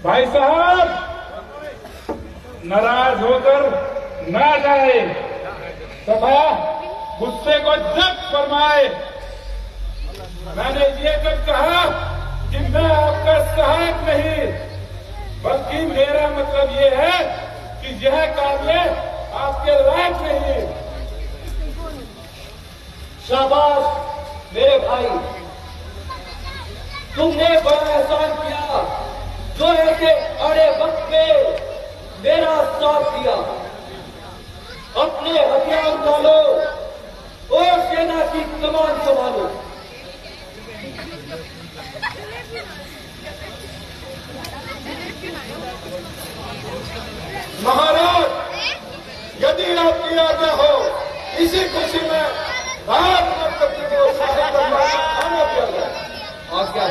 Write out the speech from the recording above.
भाई साहब नाराज होकर ना जाए तथा गुस्से को जब्त फरमाए। मैंने ये जब कहा कि मैं आपका सहायक नहीं, बल्कि मेरा मतलब ये है कि यह कार्य आपके लायक नहीं। शाबाश मेरे भाई, तुमने बड़ा एहसान किया जो ऐसे अड़े वक्त में मेरा साथ दिया। अपने हथियार डालो और सेना की कमान संभालो। महाराज, यदि आपकी आज्ञा हो, इसी खुशी में भारत को शाही आना दिया जाए। आज्ञा